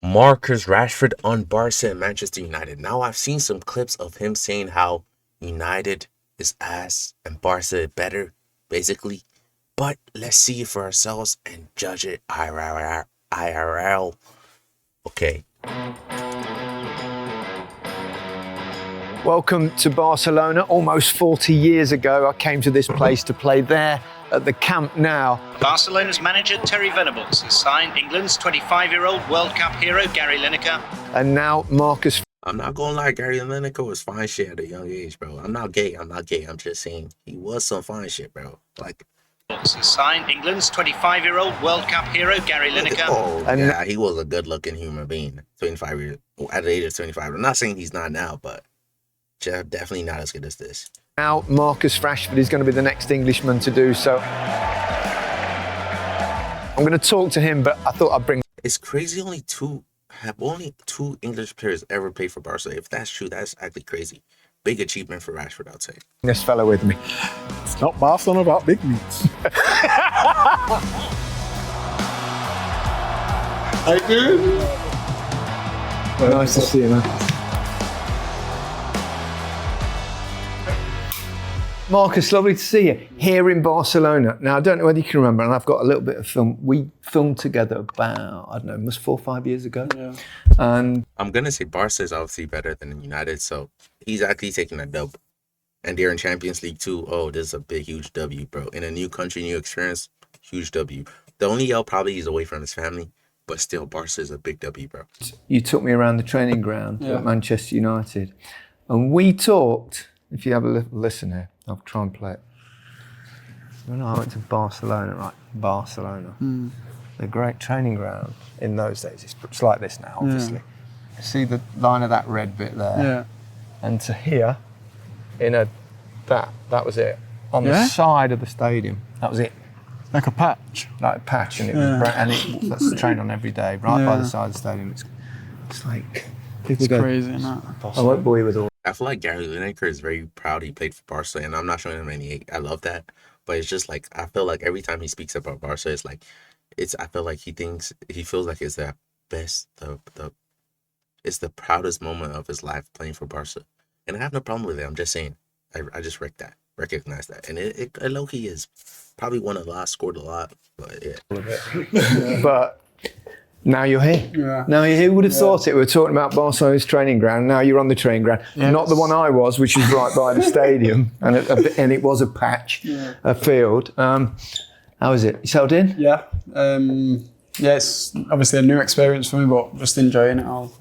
Marcus Rashford on Barca and Manchester United. Now I've seen some clips of him saying how United is ass and Barca better, basically. But let's see it for ourselves and judge it IRL. Okay. Welcome to Barcelona. Almost 40 years ago, I came to this place to play there at the Camp Nou. Barcelona's manager, Terry Venables, has signed England's 25-year-old World Cup hero, Gary Lineker. And now Marcus... I'm not gonna lie, Gary Lineker was fine shit at a young age, bro. I'm not gay. I'm just saying he was some fine shit, bro. Like... has signed England's 25-year-old World Cup hero, Gary Lineker. Oh, yeah, he was a good-looking human being. 25 years at the age of 25. I'm not saying he's not now, but definitely not as good as this. Now Marcus Rashford is going to be the next Englishman to do so. I'm going to talk to him, but I thought I'd bring... It's crazy only two English players ever played for Barca. If that's true, that's actually crazy. Big achievement for Rashford, I'd say. This fella with me. It's not Barcelona about big meats. How you doing? Well, nice to see you, man. Marcus, lovely to see you here in Barcelona. Now, I don't know whether you can remember, and I've got a little bit of film. We filmed together about, I don't know, it was 4 or 5 years ago. Yeah. And I'm going to say Barca is obviously better than United, so he's actually taking a dub. And they're in Champions League too. Oh, this is a big, huge W, bro. In a new country, new experience, huge W. The only L probably is away from his family, but still, Barca is a big W, bro. You took me around the training ground at Manchester United, and we talked, if you have a listen here, I'll try and play it. When I went to Barcelona, right? Barcelona. The great training ground in those days. It's like this now, obviously. You see the line of that red bit there? Yeah. And to here, that was it. On the side of the stadium, that was it. Like a patch. Like a patch, and it was that's trained on every day, right by the side of the stadium. It's like people go crazy, isn't it? I won't bore you with all. I feel like Gary Lineker is very proud he played for Barca, and I'm not showing him any hate. I love that, but it's just like I feel like every time he speaks about Barca, it's like I feel like he feels like it's the best, it's the proudest moment of his life playing for Barca, and I have no problem with it. I'm just saying, I just recognize that, and it low-key is probably won a lot, scored a lot, but yeah. But now you're here. Yeah. Now you're here. Who would have thought it? We were talking about Barcelona's training ground. Now you're on the training ground. Yes. Not the one I was, which was right by the stadium, and it was a patch, a field. How is it? You settled in? Yeah. It's obviously a new experience for me, but just enjoying it all.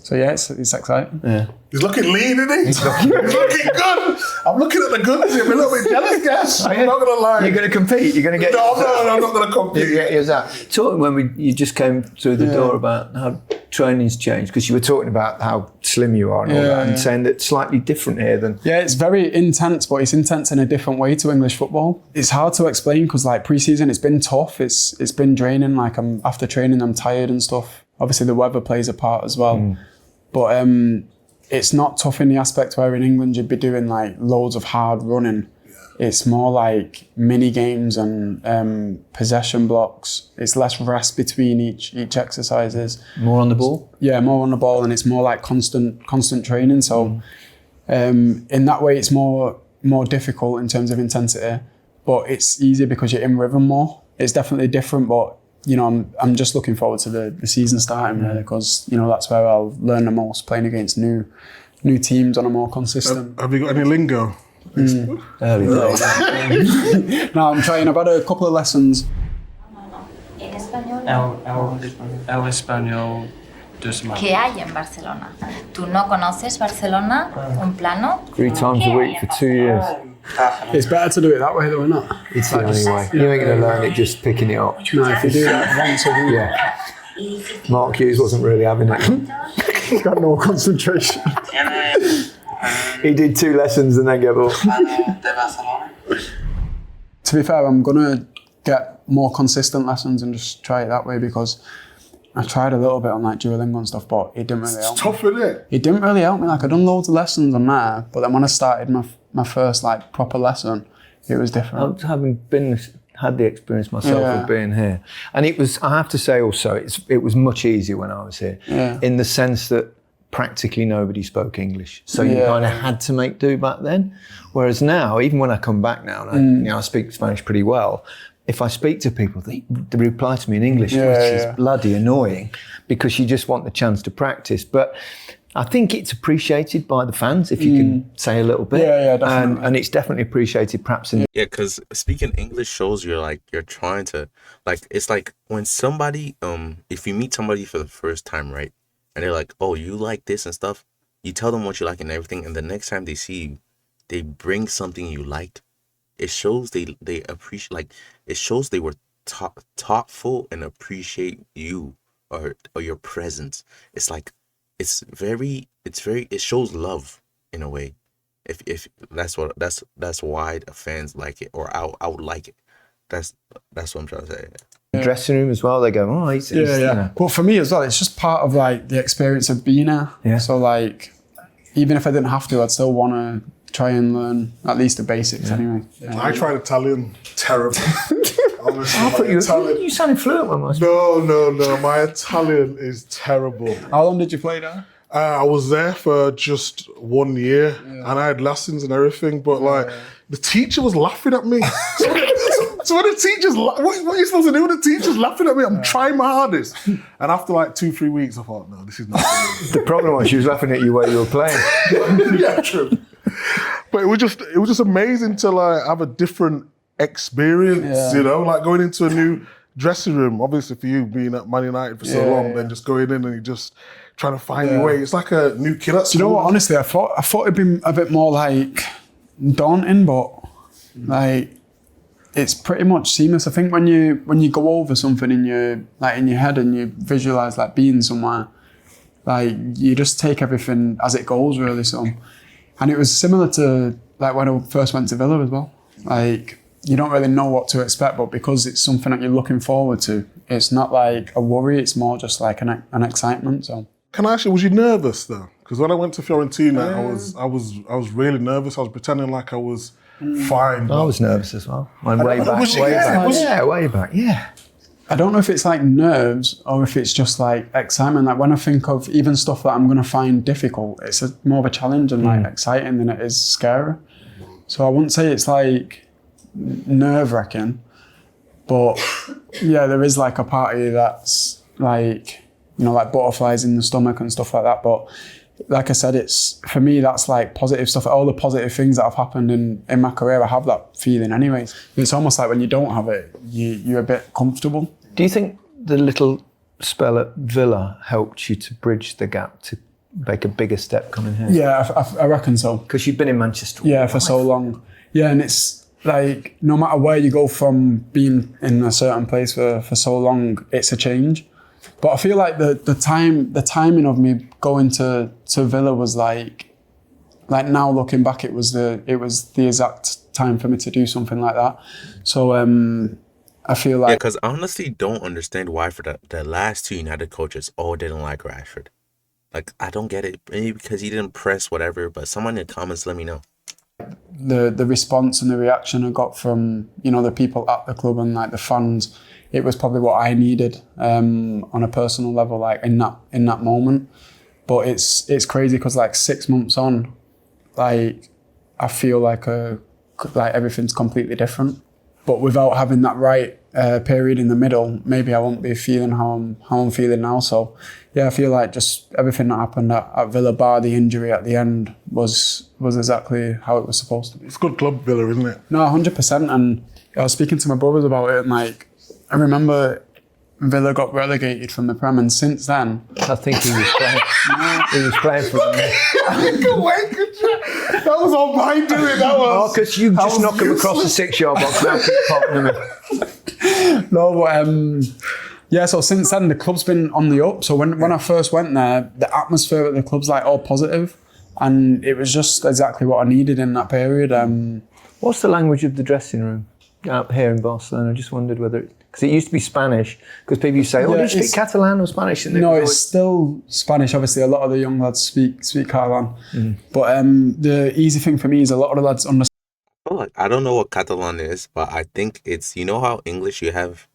So yeah, it's exciting. Yeah. He's looking lean, isn't he? He's looking good. I'm looking at the goodness. I'm a little bit jealous, guys. I'm not going to lie. You're going to compete? You're going to get... No, I'm not going to compete. Here's that. Talking when you just came through the door about how training's changed, because you were talking about how slim you are and all that, and saying that it's slightly different here than... Yeah, it's very intense, but it's intense in a different way to English football. It's hard to explain because like pre-season, it's been tough. It's been draining. Like after training, I'm tired and stuff. Obviously, the weather plays a part as well. But it's not tough in the aspect where in England you'd be doing like loads of hard running. It's more like mini games and possession blocks. It's less rest between each exercises. More on the ball? Yeah, more on the ball, and it's more like constant training. So in that way, it's more difficult in terms of intensity, but it's easier because you're in rhythm more. It's definitely different, but you know, I'm just looking forward to the season starting really, because you know that's where I'll learn the most, playing against new teams on a more consistent. Have you got any lingo? Early days. No, I'm trying. I've had a couple of lessons. En español. El español dos más. ¿Qué hay en Barcelona? ¿Tú no conoces Barcelona? ¿Un plano? 3 times a week for 2 years. It's better to do it that way though, isn't it? It's the only way. You ain't going to learn it just picking it up. No, if you do that once a week. Yeah. Mark Hughes wasn't really having it. He's got no concentration. He did 2 lessons and then gave up. To be fair, I'm going to get more consistent lessons and just try it that way, because I tried a little bit on like Duolingo and stuff, but it didn't really help me. It's tough, isn't it? It didn't really help me. Like, I'd done loads of lessons on there, but then when I started my first like proper lesson, it was different. Having been had the experience myself of being here. And it was, I have to say also, it was much easier when I was here, in the sense that practically nobody spoke English. So you kind of had to make do back then. Whereas now, even when I come back now, and I speak Spanish pretty well, if I speak to people, they reply to me in English, which is bloody annoying, because you just want the chance to practice. But I think it's appreciated by the fans if you can say a little bit. Definitely. And it's definitely appreciated perhaps in... Yeah, because speaking English shows you're trying to, like, it's like when somebody, if you meet somebody for the first time, right? And they're like, oh, you like this and stuff. You tell them what you like and everything. And the next time they see you, they bring something you liked. It shows they appreciate, like, it shows they were thoughtful and appreciate you or your presence. It's like, it shows love in a way. If that's why the fans like it, or I would like it. That's what I'm trying to say. Dressing room as well, they go, oh, he's you know. But for me as well, it's just part of like the experience of being here. Yeah. So like, even if I didn't have to, I'd still want to try and learn at least the basics anyway. I tried Italian, terrible. Honestly, I thought you sounded fluent when I was... No, my Italian is terrible. How long did you play there? I was there for just 1 year, and I had lessons and everything, but like, the teacher was laughing at me. So when the teacher's, what are you supposed to do when the teacher's laughing at me? I'm trying my hardest. And after like 2-3 weeks, I thought, no, this is not good. The problem was she was laughing at you while you were playing. Yeah, true. But it was just amazing to like have a different experience, you know, like going into a new dressing room. Obviously for you being at Man United for so long, then just going in and you just trying to find your way. It's like a new kid at school. You know what, honestly, I thought it'd been a bit more like daunting, but like, it's pretty much seamless. I think when you go over something in your head and you visualize like being somewhere, like you just take everything as it goes really. So, and it was similar to like when I first went to Villa as well. Like you don't really know what to expect, but because it's something that you're looking forward to, it's not like a worry. It's more just like an excitement. So, can I ask you, was you nervous though? Because when I went to Fiorentina, I was really nervous. I was pretending like I was fine. I was nervous as well. Way back. I don't know if it's like nerves or if it's just like excitement. Like when I think of even stuff that I'm going to find difficult, it's more of a challenge and like exciting than it is scary. So I wouldn't say it's like nerve-wracking, but yeah, there is like a part of you that's like, you know, like butterflies in the stomach and stuff like that. But like I said, it's for me, that's like positive stuff. All the positive things that have happened in my career, I have that feeling anyways. It's almost like when you don't have it, you're a bit comfortable. Do you think the little spell at Villa helped you to bridge the gap to make a bigger step coming here? Yeah, I reckon so. Because you've been in Manchester. Yeah, for so long. Yeah, and it's like no matter where you go from being in a certain place for so long, it's a change. But I feel like the timing of me going to Villa was like now looking back, it was the exact time for me to do something like that. So I feel like because I honestly don't understand why for the last two United coaches all didn't like Rashford. Like I don't get it. Maybe because he didn't press whatever. But someone in the comments let me know. The response and the reaction I got from the people at the club and like the fans. It was probably what I needed on a personal level, like in that moment. But it's crazy because like 6 months on, like I feel like everything's completely different. But without having that right period in the middle, maybe I won't be feeling how I'm feeling now. So yeah, I feel like just everything that happened at Villa, bar the injury at the end, was exactly how it was supposed to be. It's a good club, Villa, isn't it? No, 100%. And I was speaking to my brothers about it, and like. I remember Villa got relegated from the Prem, and since then, I think he was playing. He was playing for them. That was all mine doing. That was. Oh, because you just knock him across the 6-yard box. Now keep popping him in. No, but yeah. So since then, the club's been on the up. So when I first went there, the atmosphere at the club's like all positive, and it was just exactly what I needed in that period. What's the language of the dressing room out here in Barcelona? I just wondered whether. Because it used to be Spanish, because people used to say, do you speak Catalan or Spanish? And no, it's still Spanish. Obviously, a lot of the young lads speak Catalan. But the easy thing for me is a lot of the lads understand. feel like I don't know what Catalan is, but I think it's, you know how English you have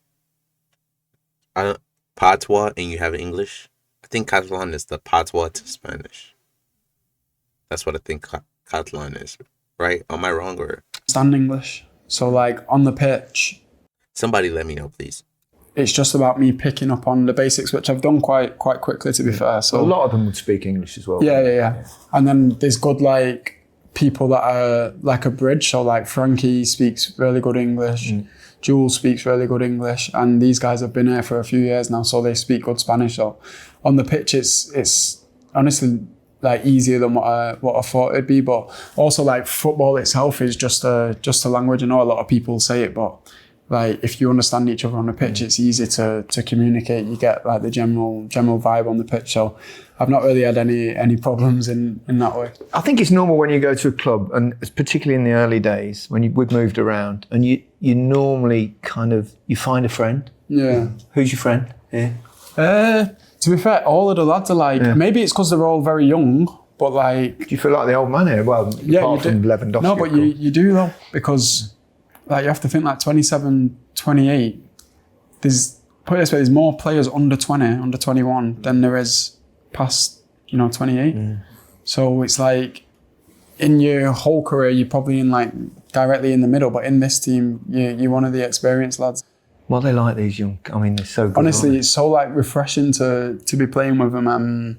patois and you have English. I think Catalan is the patois to Spanish. That's what I think Catalan is, right? Am I wrong or? Stand English. So like on the pitch, Somebody let me know, please. it's just about me picking up on the basics, which I've done quite quickly, to be fair. So a lot of them would speak English as well. yeah. And then there's good like people that are like a bridge. So like Frankie speaks really good English. Jules speaks really good English, and these guys have been here for a few years now, so they speak good Spanish. So on the pitch, it's honestly like easier than what I thought it'd be. But also like football itself is just a language. I know a lot of people say it, but like if you understand each other on the pitch, it's easy to communicate. You get like the general vibe on the pitch. So I've not really had any problems in that way. I think it's normal when you go to a club, and particularly in the early days when we've moved around, and you normally you find a friend. Yeah. Who's your friend here? To be fair, all of the lads are like, maybe it's because they're all very young, but like... Do you feel like the old man here? Well, yeah, apart from Lewandowski. No, but you do though, because like you have to think like 27, 28, put it this way, there's more players under 20, under 21 than there is past, 28. So it's like in your whole career, you're probably in like directly in the middle, but in this team, you're one of the experienced lads. What they like, these young, I mean, they're so good. Honestly, it's so like refreshing to be playing with them.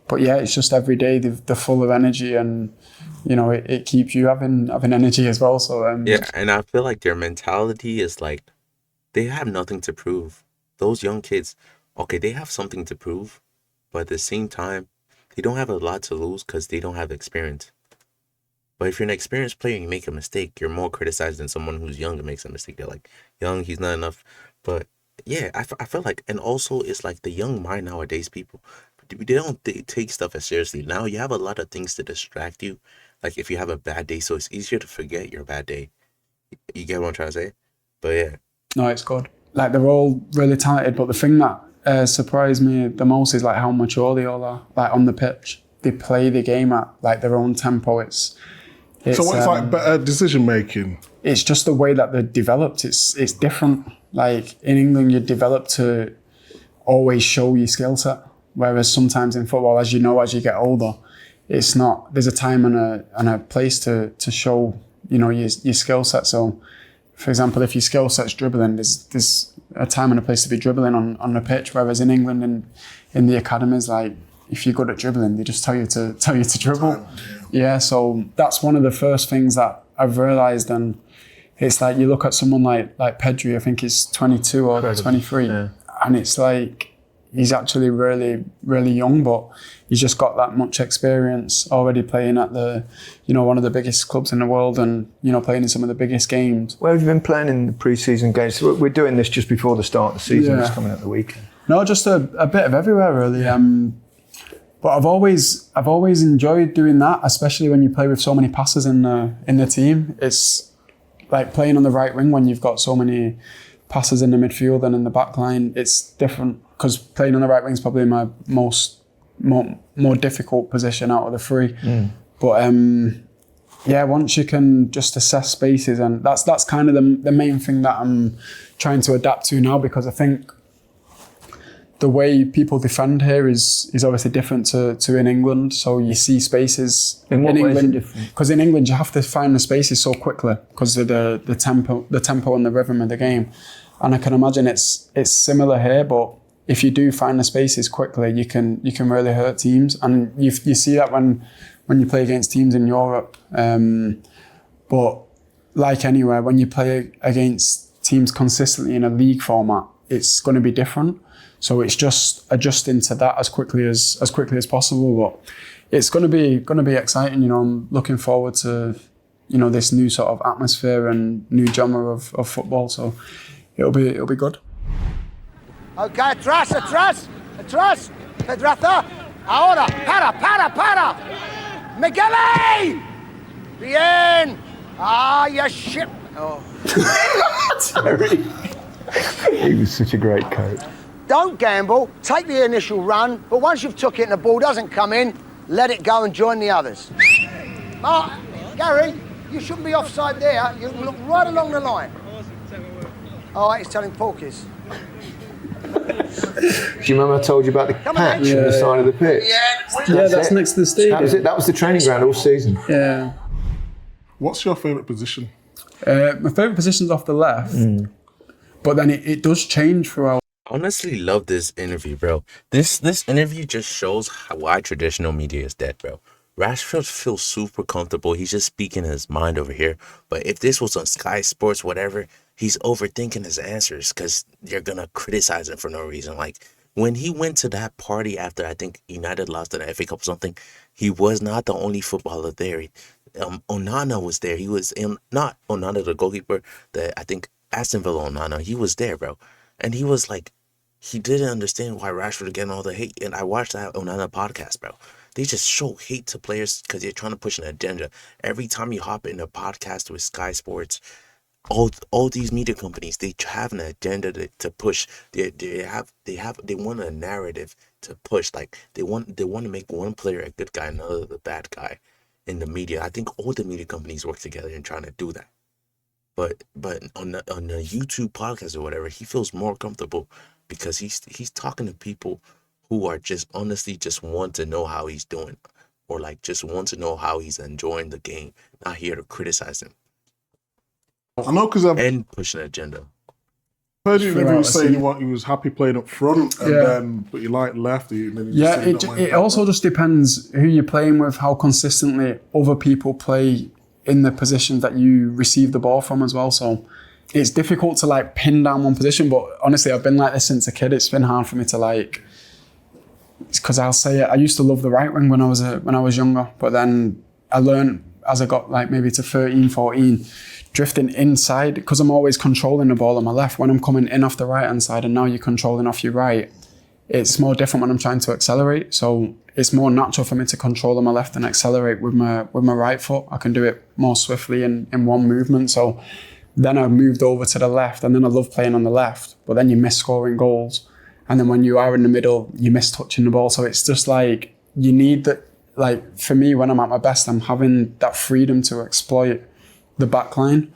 But yeah, it's just every day they're full of energy, and it keeps you having energy as well. So yeah, and I feel like their mentality is like they have nothing to prove. Those young kids, okay, they have something to prove, but at the same time, they don't have a lot to lose because they don't have experience. But if you're an experienced player and you make a mistake, you're more criticized than someone who's young and makes a mistake. They're like, young, he's not enough. But yeah, I feel like, and also it's like the young mind nowadays, people, they take stuff as seriously. Now you have a lot of things to distract you. Like if you have a bad day, so it's easier to forget your bad day. You get what I'm trying to say? But yeah. No, it's good. Like they're all really talented, but the thing that surprised me the most is like how mature they all are. Like on the pitch, they play the game at like their own tempo. It's like better decision making? It's just the way that they're developed. It's different. Like in England, you're developed to always show your skill set, whereas sometimes in football, as you get older, it's not. There's a time and a place to show your skill set. So, for example, if your skill set's dribbling, there's a time and a place to be dribbling on the pitch. Whereas in England and in the academies, like if you're good at dribbling, they just tell you to dribble. Yeah, so that's one of the first things that I've realised, and it's like you look at someone like Pedri, I think he's 22 or 23, and it's like he's actually really, really young, but he's just got that much experience already playing at the, one of the biggest clubs in the world, and playing in some of the biggest games. Where have you been playing in the pre-season games? So we're doing this just before the start of the season. It's coming up the weekend. No, just a bit of everywhere really. But I've always enjoyed doing that, especially when you play with so many passes in the team. It's like playing on the right wing when you've got so many passes in the midfield and in the back line. It's different because playing on the right wing is probably my more difficult position out of the three. But once you can just assess spaces, and that's kind of the main thing that I'm trying to adapt to now, because I think the way people defend here is obviously different to in England. So you see spaces in England, because in England you have to find the spaces so quickly because of the tempo and the rhythm of the game. And I can imagine it's similar here, but if you do find the spaces quickly, you can really hurt teams, and you see that when you play against teams in Europe. But like anywhere, when you play against teams consistently in a league format, it's going to be different. So it's just adjusting to that as quickly as possible. But it's going to be exciting. I'm looking forward to this new sort of atmosphere and new genre of football. So it'll be good. Okay, atrás. Pedraza. Ahora, para. Miguel! Bien! Ah, you shit. Oh. Terry. He was such a great coach. Don't gamble, take the initial run, but once you've took it and the ball doesn't come in, let it go and join the others. Gary, You shouldn't be offside there. You look right along the line. Oh, he's telling Porkies. Do you remember I told you about the patch on the side of the pitch? Yeah, that's next to the stadium. That was it. That was the training ground all season. Yeah. What's your favourite position? My favourite position's off the left, but then it does change throughout. I honestly love this interview, bro. This interview just shows why traditional media is dead, bro. Rashford feels super comfortable. He's just speaking his mind over here. But if this was on Sky Sports, whatever, he's overthinking his answers because you're going to criticize him for no reason. Like, when he went to that party after, I think, United lost to the FA Cup or something, he was not the only footballer there. Onana was there. He was not Onana, the goalkeeper, I think Aston Villa Onana. He was there, bro. And he was like, he didn't understand why Rashford was getting all the hate. And I watched that Onana podcast, bro. They just show hate to players because they're trying to push an agenda. Every time you hop in a podcast with Sky Sports, all these media companies, they have an agenda to push. They want a narrative to push. Like they want to make one player a good guy, another the bad guy in the media. I think all the media companies work together in trying to do that. But on the YouTube podcast or whatever, he feels more comfortable because he's talking to people who are just honestly just want to know how he's doing, or like just want to know how he's enjoying the game, not here to criticize him. I know because I've push an agenda. heard you maybe was saying he was happy playing up front, and then but you like left. It also just depends who you're playing with, how consistently other people play in the positions that you receive the ball from as well. So it's difficult to like pin down one position. But honestly, I've been like this since a kid. It's been hard for me to like. It's because I'll say it. I used to love the right wing when I was younger, but then I learned as I got like maybe to 13, 14, drifting inside because I'm always controlling the ball on my left. When I'm coming in off the right hand side and now you're controlling off your right, it's more different when I'm trying to accelerate. So it's more natural for me to control on my left and accelerate with my right foot. I can do it more swiftly in one movement. So then I moved over to the left, and then I love playing on the left, but then you miss scoring goals. And then when you are in the middle, you miss touching the ball. So it's just like, you need that. Like for me, when I'm at my best, I'm having that freedom to exploit the back line.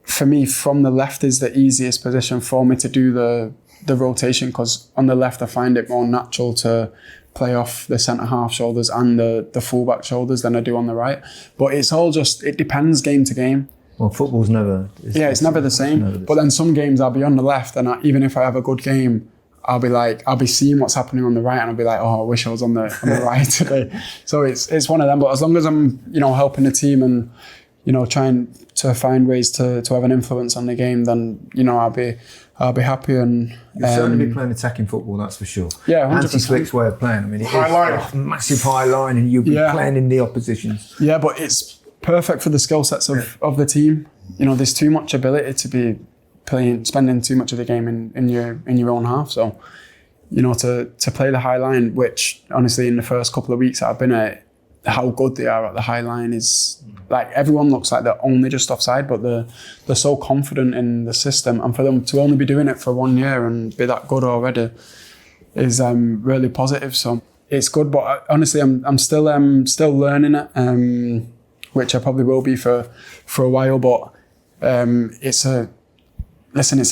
For me, from the left is the easiest position for me to do the rotation, because on the left, I find it more natural to play off the centre-half shoulders and the full-back shoulders than I do on the right. But it's all just, it depends game to game. Well, football's never... It's never the same. But then some games I'll be on the left, and even if I have a good game, I'll be seeing what's happening on the right, and I'll be like, oh, I wish I was on the right today. So it's one of them. But as long as I'm, helping the team and, trying to find ways to have an influence on the game, then, I'll be happy. And you'll certainly be playing attacking football, that's for sure. Yeah, 100%. Hansi Flick's way of playing. I mean, it's a massive high line, and you'll be playing in the oppositions. Yeah, but it's perfect for the skill sets of the team. There's too much ability to be spending too much of the game in your own half. So, to play the high line, which honestly in the first couple of weeks that I've been at, how good they are at the high line is like, everyone looks like they're only just offside, but they're so confident in the system, and for them to only be doing it for 1 year and be that good already is really positive. So it's good, but honestly, I'm still learning it, which I probably will be for a while. But it's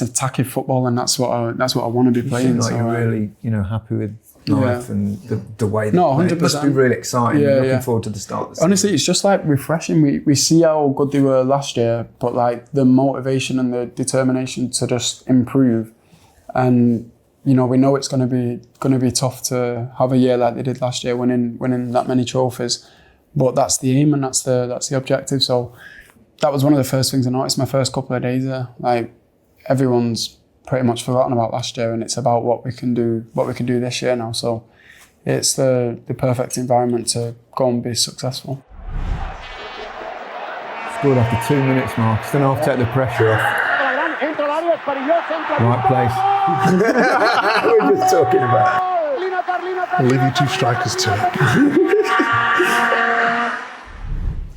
attacking football, and that's what I want to be playing. You seem like you're really, happy with life and the way that 100%. It must be really exciting. Looking forward to the start of the season. Honestly, it's just like refreshing. We see how good they were last year, but like the motivation and the determination to just improve, and we know it's going to be tough to have a year like they did last year, winning that many trophies, but that's the aim and that's the objective. So that was one of the first things I noticed my first couple of days there. Like, everyone's pretty much forgotten about last year, and it's about what we can do this year now. So it's the perfect environment to go and be successful. Scored after 2 minutes, Mark. Then I'll take the pressure off. Right place. We're just talking about. I'll leave you two strikers to it.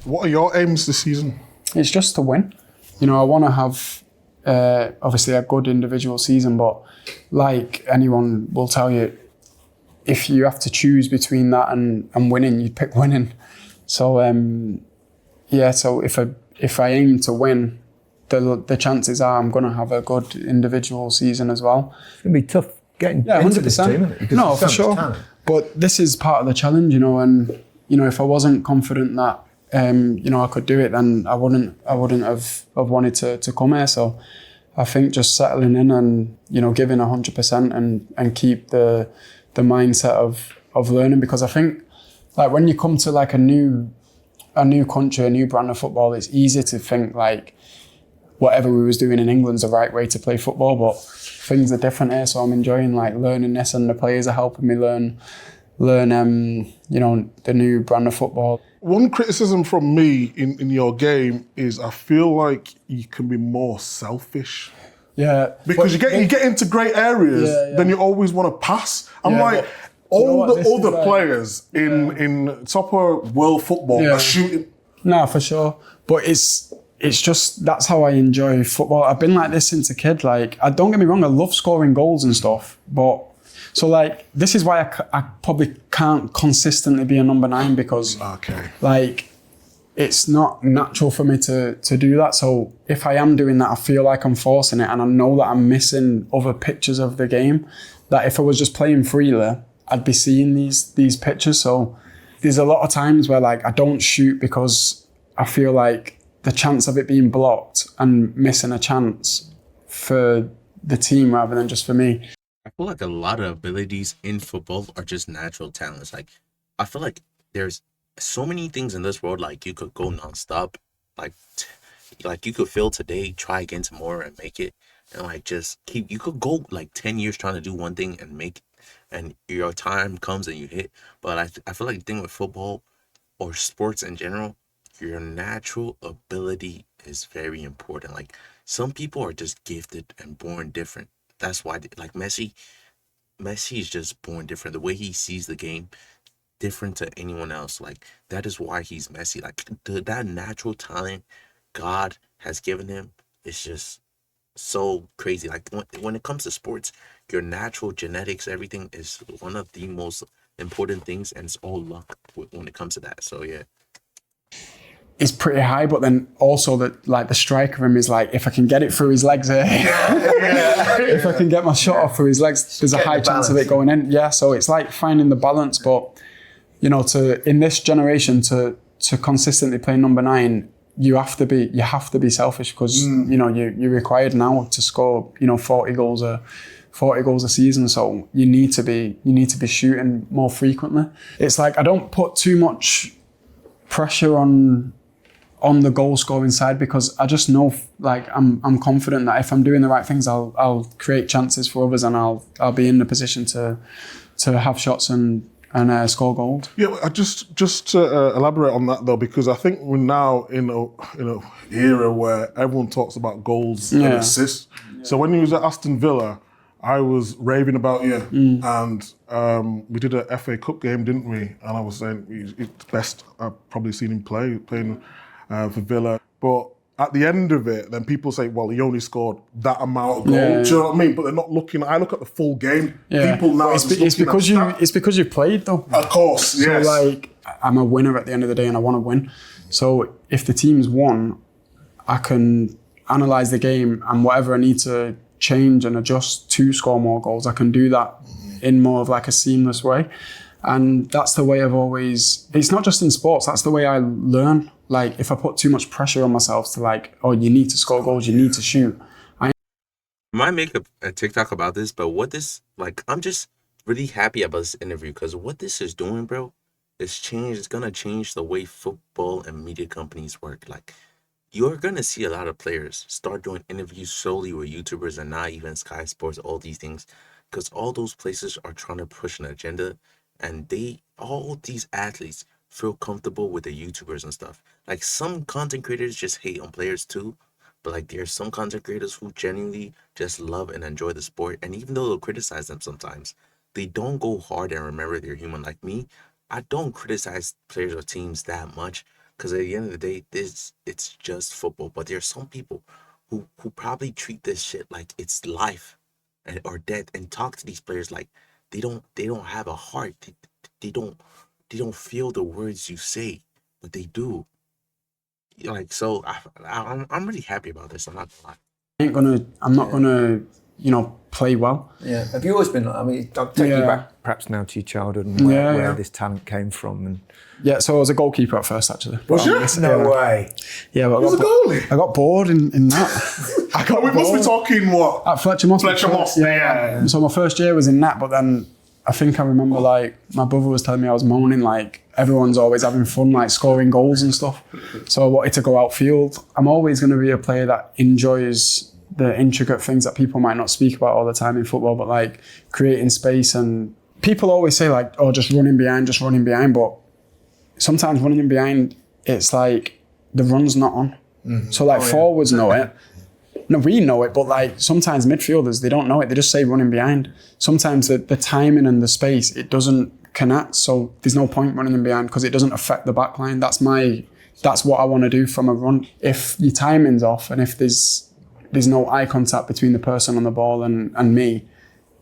What are your aims this season? It's just to win. I want to have obviously a good individual season, but like anyone will tell you, if you have to choose between that and winning, you'd pick winning. So so if if I aim to win, the chances are I'm going to have a good individual season as well. It's going to be tough getting into this team, isn't it? Because No, there's for so sure. much talent. But this is part of the challenge, you know, and, you know, if I wasn't confident that, you know, I could do it, then I wouldn't have wanted to come here. So I think just settling in and, you know, giving 100% and keep the mindset of learning, because I think, like, when you come to like a new country, a new brand of football, it's easy to think like whatever we was doing in England's the right way to play football, but things are different here. So I'm enjoying like learning this, and the players are helping me learn, you know, the new brand of football. One criticism from me in your game is I feel like you can be more selfish. Yeah. Because you get into great areas, then you always want to pass. I'm like, all the other players in top of world football are shooting. No, for sure. But it's just, that's how I enjoy football. I've been like this since a kid. Like, don't get me wrong, I love scoring goals and stuff. But, so like, this is why I probably can't consistently be a number 9, because like, it's not natural for me to do that. So if I am doing that, I feel like I'm forcing it, and I know that I'm missing other pictures of the game, that if I was just playing freely, I'd be seeing these pictures. So there's a lot of times where like I don't shoot because I feel like the chance of it being blocked and missing a chance for the team rather than just for me. I feel like a lot of abilities in football are just natural talents. Like, I feel like there's so many things in this world, like you could go nonstop, like you could fail today, try again tomorrow and make it, and like just keep. You could go like 10 years trying to do one thing and make it, and your time comes and you hit. But I feel like the thing with football or sports in general, your natural ability is very important. Like, some people are just gifted and born different. That's why, like Messi is just born different. The way he sees the game, different to anyone else. Like, that is why he's Messi. Like, that natural talent God has given him is just so crazy. Like, when it comes to sports, your natural genetics, everything is one of the most important things, and it's all luck when it comes to that. So yeah. It's pretty high, but then also the strike of him is like, if I can get it through his legs, if I can get my shot off through his legs, there's a high chance of it going in. Yeah, so it's like finding the balance. But, you know, in this generation to consistently play number 9, you have to be selfish, because you know you're required now to score, you know, 40 goals a season. So you need to be shooting more frequently. It's like I don't put too much pressure on the goal scoring side, because I just know, like, I'm confident that if I'm doing the right things, I'll create chances for others, and I'll be in the position to have shots and score goals. Yeah, I just to elaborate on that though, because I think we're now in a era where everyone talks about goals and assists. So when you was at Aston Villa, I was raving about you, and we did a FA Cup game, didn't we? And I was saying it's best I've probably seen him playing for Villa. But at the end of it, then people say, well, he only scored that amount of goals. Do you know what I mean? But they're not looking. I look at the full game. Yeah. People now. It's because you played though. Of course, yes. So like, I'm a winner at the end of the day, and I want to win. So if the team's won, I can analyse the game, and whatever I need to change and adjust to score more goals, I can do that in more of like a seamless way. And that's the way I've always, it's not just in sports, that's the way I learn. Like, if I put too much pressure on myself to like, oh, you need to score goals, you need to shoot. I might make a TikTok about this, but I'm just really happy about this interview, because what this is doing, bro, it's gonna change the way football and media companies work. Like, you're gonna see a lot of players start doing interviews solely with YouTubers and not even Sky Sports, all these things, because all those places are trying to push an agenda, and all these athletes feel comfortable with the YouTubers and stuff. Like, some content creators just hate on players too, but like, there's some content creators who genuinely just love and enjoy the sport, and even though they'll criticize them sometimes, they don't go hard and remember they're human. Like me, I don't criticize players or teams that much, because at the end of the day, it's just football. But there's some people who probably treat this shit like it's life or death, and talk to these players like they don't have a heart. They don't feel the words you say, but they do. Like, so I'm really happy about this. I'm not gonna lie. I'm not gonna, play well. Yeah. Have you always been like? I mean, I'll take you back perhaps now to your childhood and where this talent came from. And yeah, so I was a goalkeeper at first, actually. Was you? no way. Yeah, but He was a goalie. I got bored in that. We must be talking what? At Fletcher Moss. Fletcher Moss. Yeah. So my first year was in that, but then I think I remember like my brother was telling me I was moaning like everyone's always having fun, like scoring goals and stuff. So I wanted to go outfield. I'm always going to be a player that enjoys the intricate things that people might not speak about all the time in football, but like creating space. And people always say like, oh, just running behind. But sometimes running behind, it's like the run's not on. Mm-hmm. So like forwards know it. No, we know it, but like sometimes midfielders, they don't know it. They just say running behind. Sometimes the timing and the space, it doesn't connect. So there's no point running them behind because it doesn't affect the back line. That's what I want to do from a run. If your timing's off and if there's no eye contact between the person on the ball and me,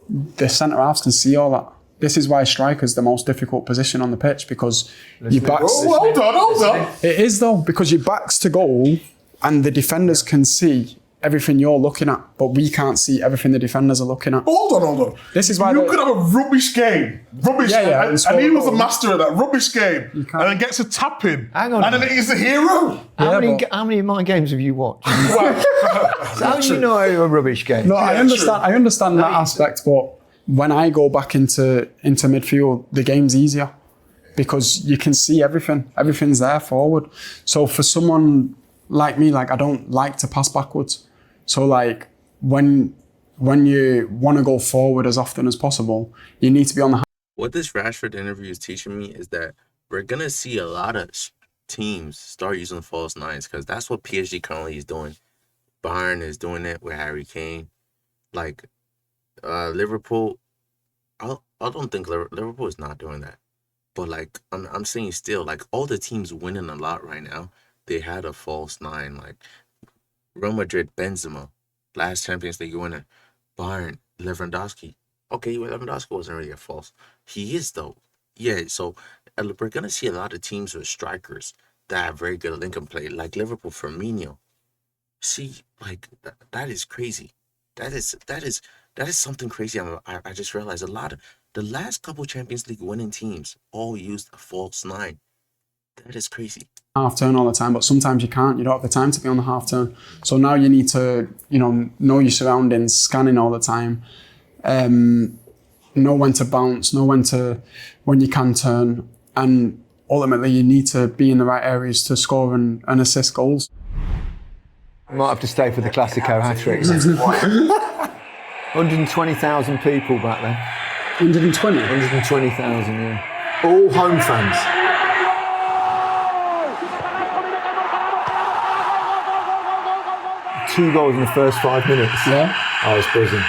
the centre-halves can see all that. This is why striker's the most difficult position on the pitch because your back's... Hold on. It is though, because your back's to goal and the defenders can see everything you're looking at, but we can't see everything the defenders are looking at. Hold on. This is why you could have a rubbish game. And he was a master of that rubbish game. And then gets a tap in. Hang on. And then he's the hero. How many of my games have you watched? So how do you know a rubbish game? No, I understand that aspect, but when I go back into midfield, the game's easier because you can see everything. Everything's there forward. So for someone like me, like I don't like to pass backwards. So like when you want to go forward as often as possible, you need to be on the... What this Rashford interview is teaching me is that we're going to see a lot of teams start using false nines because that's what PSG currently is doing. Bayern is doing it with Harry Kane. Like, Liverpool, I don't think Liverpool is not doing that. But, like, I'm saying still, like, all the teams winning a lot right now, they had a false nine. Like, Real Madrid, Benzema, last Champions League winner. Bayern, Lewandowski. Okay, Lewandowski wasn't really a false. He is, though. Yeah, so we're going to see a lot of teams with strikers that have very good link-up play, like Liverpool, Firmino. See, like, that is crazy. That is something crazy. I just realized the last couple Champions League winning teams all used a false nine. That is crazy. Half turn all the time, but sometimes you can't. You don't have the time to be on the half turn. So now you need to, know your surroundings, scanning all the time, know when to bounce, know when you can turn, and ultimately you need to be in the right areas to score and assist goals. I might have to stay for the Classico hat-tricks. 120,000 people back then. 120? 120,000, yeah. All home fans. Two goals in the first 5 minutes. Yeah. I was buzzing.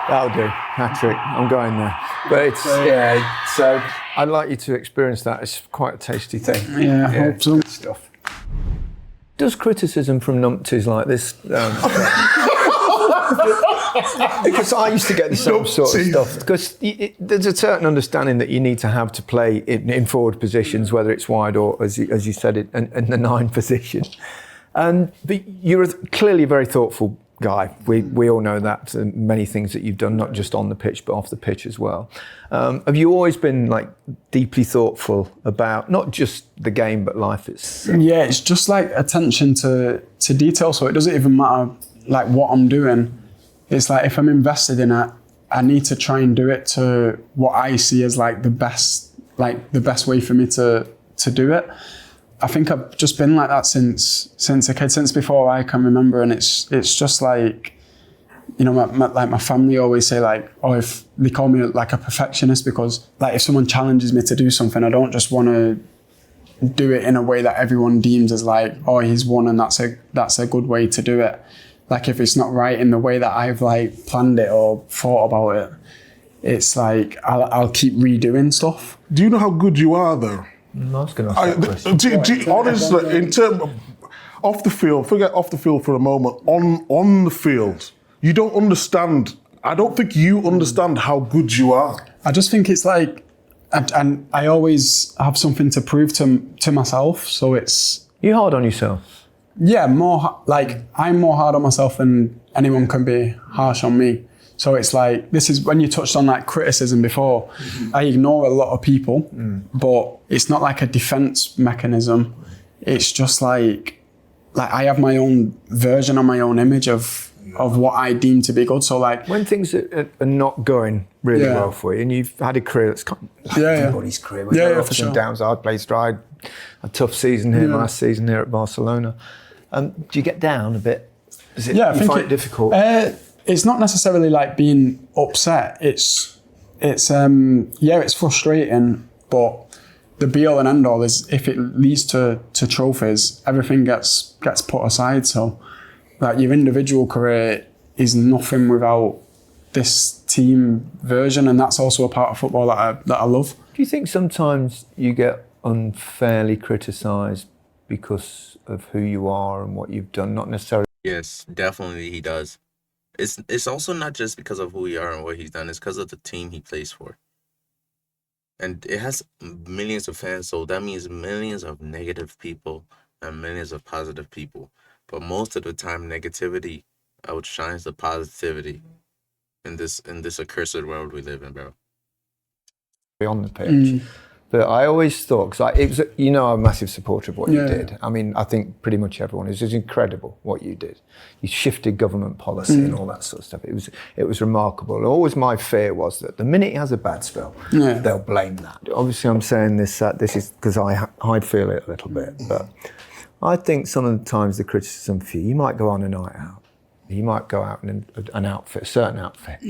That'll do. Hat-trick. I'm going there. But it's, so I'd like you to experience that. It's quite a tasty thing. Yeah, I hope so. Stuff. Does criticism from numpties like this... because I used to get the same sort of stuff. Because there's a certain understanding that you need to have to play in forward positions, whether it's wide or, as you said, in the 9 position. But you're clearly a very thoughtful guy. We all know that. Many things that you've done, not just on the pitch, but off the pitch as well. Have you always been like deeply thoughtful about not just the game, but life itself? Yeah, it's just like attention to detail. So it doesn't even matter like what I'm doing. It's like if I'm invested in it, I need to try and do it to what I see as like the best way for me to do it. I think I've just been like that since a kid, since before I can remember, and it's just like, my family always say like, oh, if they call me like a perfectionist because like if someone challenges me to do something, I don't just want to do it in a way that everyone deems as like, oh, he's won and that's a good way to do it. Like if it's not right in the way that I've like planned it or thought about it, it's like I'll keep redoing stuff. Do you know how good you are though? I was going to ask that question. Honestly, in terms of off the field, forget off the field for a moment. On the field, you don't understand. I don't think you understand how good you are. I just think it's like and I always have something to prove to myself. So it's You hard on yourself? yeah, I'm more hard on myself than anyone can be harsh on me. So it's like, this is when you touched on like criticism before. I ignore a lot of people, but it's not like a defense mechanism. It's just like I have my own version of my own image of what I deem to be good. So like when things are not going really well for you, and you've had a career that's kind of like everybody's career, with ups and downs. I played stride, a tough season here, last season here at Barcelona. Do you get down a bit? Is it, I think find it difficult? It's not necessarily like being upset. It's frustrating, but the be all and end all is if it leads to trophies, everything gets put aside. So like your individual career is nothing without this team version, and that's also a part of football that I love. Do you think sometimes you get unfairly criticised because of who you are and what you've done, not necessarily? Yes, definitely he does. It's also not just because of who he are and what he's done. It's because of the team he plays for. And it has millions of fans, so that means millions of negative people and millions of positive people. But most of the time, negativity outshines the positivity in this accursed world we live in, bro. On the pitch. But I always thought, because it was, I'm a massive supporter of what you did. I mean, I think pretty much everyone is. It was incredible what you did. You shifted government policy and all that sort of stuff. It was remarkable. And always my fear was that the minute he has a bad spell, they'll blame that. Obviously, I'm saying this is because I feel it a little bit. But I think some of the times the criticism for you might go on a night out. You might go out in an outfit, a certain outfit,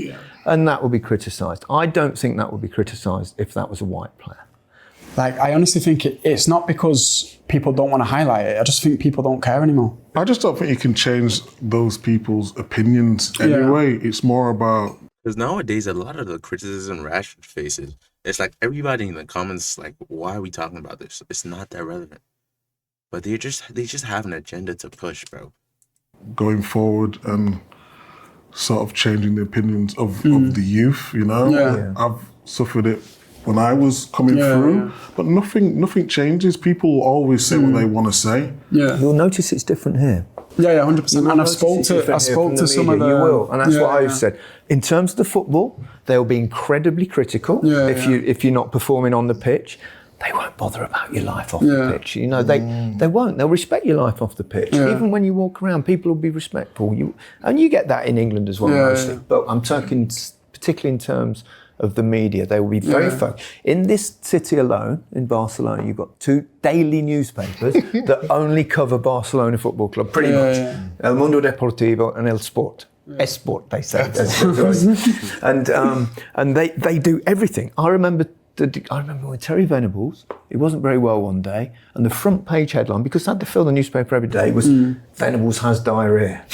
and that will be criticised. I don't think that would be criticised if that was a white player. Like, I honestly think it's not because people don't want to highlight it. I just think people don't care anymore. I just don't think you can change those people's opinions anyway. It's more about... Because nowadays, a lot of the criticism Rashford faces, it's like everybody in the comments like, why are we talking about this? It's not that relevant. But they just have an agenda to push, bro. Going forward and sort of changing the opinions of the youth, I've suffered it when I was coming through, but nothing changes. People always say what they want to say. Yeah, you'll notice it's different here. 100%. And I spoke to some of the... You will, and that's what I've said. In terms of the football, they'll be incredibly critical if you're not performing on the pitch. They won't bother about your life off the pitch. They won't. They'll respect your life off the pitch. Even when you walk around, people will be respectful. You get that in England as well, mostly. But I'm talking particularly in terms of the media. They will be very focused. In this city alone, in Barcelona, you've got 2 daily newspapers that only cover Barcelona Football Club, pretty much. El Mundo Deportivo and El Sport. Esport, they say. And they do everything. I remember when Terry Venables, it wasn't very well one day, and the front page headline, because I had to fill the newspaper every day, was Venables has diarrhea.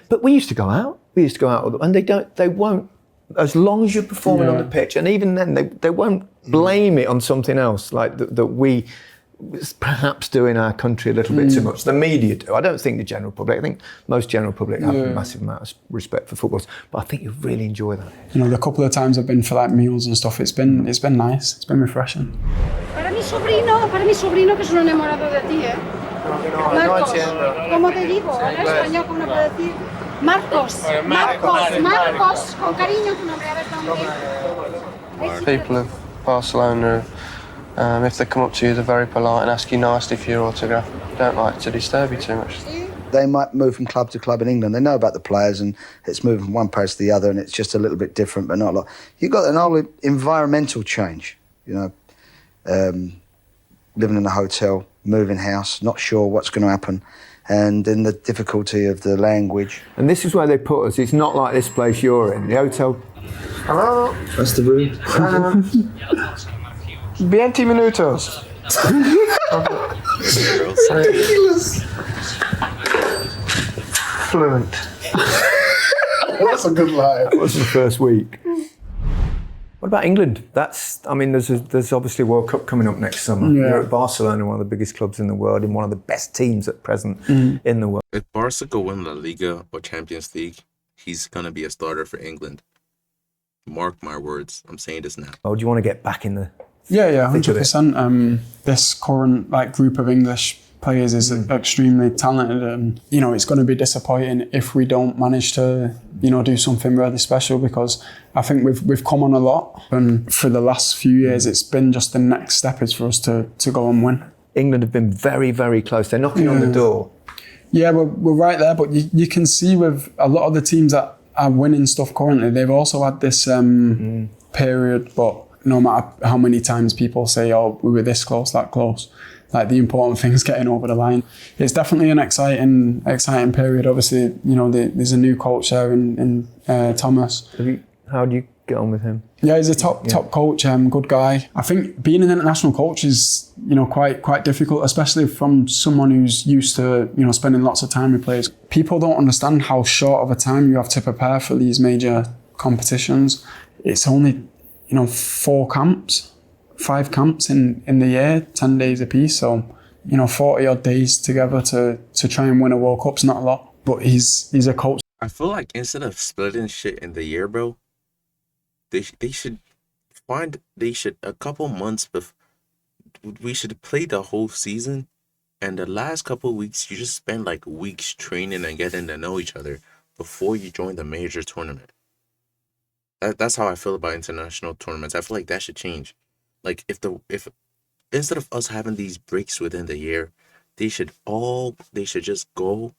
But we used to go out. And they won't, as long as you're performing on the pitch, and even then they won't blame it on something else, like that we perhaps do in our country a little bit too much. The media do. I don't think the general public. I think most general public have a massive amount of respect for footballers, but I think you really enjoy that. The couple of times I've been for like meals and stuff, it's been nice. It's been refreshing. Para mi sobrino que es un enamorado de ti, ¿eh? Marcos, ¿cómo te digo? En español, ¿cómo no puedo decir? Marcos, con cariño tu nombre, a ver dónde. People of Barcelona, if they come up to you, they're very polite and ask you nicely for your autograph. Don't like to disturb you too much. They might move from club to club in England. They know about the players and it's moving from one place to the other and it's just a little bit different, but not a lot. You've got an whole environmental change, living in a hotel, moving house, not sure what's going to happen. And then the difficulty of the language. And this is where they put us. It's not like this place you're in. The hotel. Hello? That's the room. 20 minutos. Ridiculous. Fluent. That's a good line. That was the first week. What about England? There's obviously a World Cup coming up next summer. You're at Barcelona, one of the biggest clubs in the world, and one of the best teams at present in the world. If Barca go win La Liga or Champions League, he's gonna be a starter for England. Mark my words. I'm saying this now. Or do you want to get back in the? Yeah, thick of it? 100%. This current like group of English players is extremely talented, and you know it's going to be disappointing if we don't manage to do something really special, because I think we've come on a lot, and for the last few years it's been just the next step is for us to go and win. England have been very, very close. They're knocking on the door. Yeah, we're right there, but you can see with a lot of the teams that are winning stuff currently, they've also had this period, but no matter how many times people say, oh, we were this close, that close, like the important thing's getting over the line. It's definitely an exciting period. Obviously, there's a new coach there in Thomas. How do you get on with him? Yeah, he's a top coach, good guy. I think being an international coach is, quite difficult, especially from someone who's used to, spending lots of time with players. People don't understand how short of a time you have to prepare for these major competitions. It's only, 5 camps in the year, 10 days apiece. So, 40 odd days together to try and win a World Cup's not a lot. But he's a coach. I feel like instead of splitting shit in the year, bro, they should a couple months before, we should play the whole season, and the last couple of weeks you just spend like weeks training and getting to know each other before you join the major tournament. That's how I feel about international tournaments. I feel like that should change. Like if instead of us having these breaks within the year, they should just go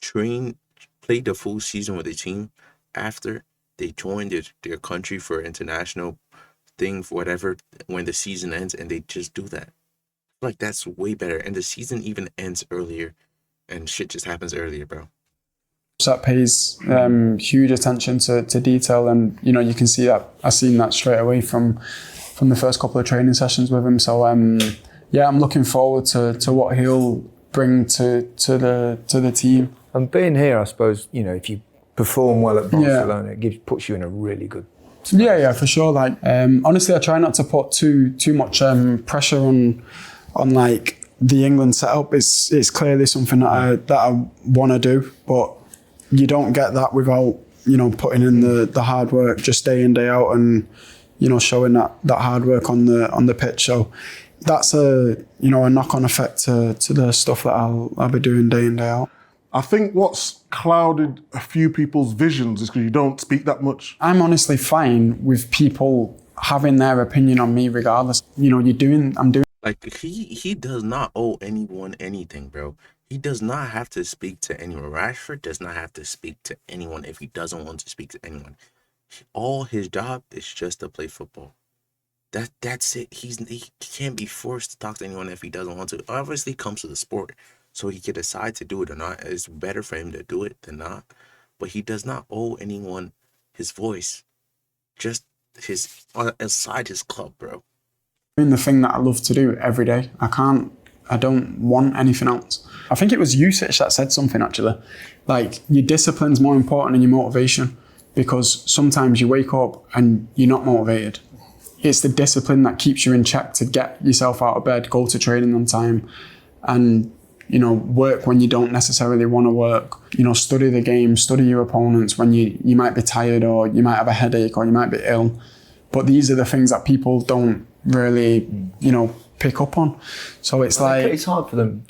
train, play the full season with the team after they join their country for international thing, for whatever, when the season ends, and they just do that. Like that's way better, and the season even ends earlier, and shit just happens earlier, bro. That pays huge attention to detail, and you can see that. I've seen that straight away from the first couple of training sessions with him. So I'm looking forward to what he'll bring to the team. And being here, I suppose, if you perform well at Barcelona, it puts you in a really good space. Yeah, for sure. Like honestly, I try not to put too much pressure on like the England setup. It's clearly something that I want to do, but you don't get that without putting in the hard work, just day in, day out, and showing that hard work on the pitch. So that's a knock-on effect to the stuff that I'll be doing day in, day out. I think what's clouded a few people's visions is because you don't speak that much. I'm honestly fine with people having their opinion on me regardless. I'm doing. Like he does not owe anyone anything, bro. He does not have to speak to anyone. Rashford does not have to speak to anyone if he doesn't want to speak to anyone. All his job is just to play football. That's it. He can't be forced to talk to anyone if he doesn't want to. Obviously, it comes to the sport, so he can decide to do it or not. It's better for him to do it than not. But he does not owe anyone his voice. Just aside his club, bro. Doing the thing that I love to do every day. I don't want anything else. I think it was Usage that said something actually. Like, your discipline's more important than your motivation, because sometimes you wake up and you're not motivated. It's the discipline that keeps you in check to get yourself out of bed, go to training on time, and work when you don't necessarily want to work. Study the game, study your opponents when you might be tired, or you might have a headache, or you might be ill. But these are the things that people don't really, pick up on. So it's it's hard for them,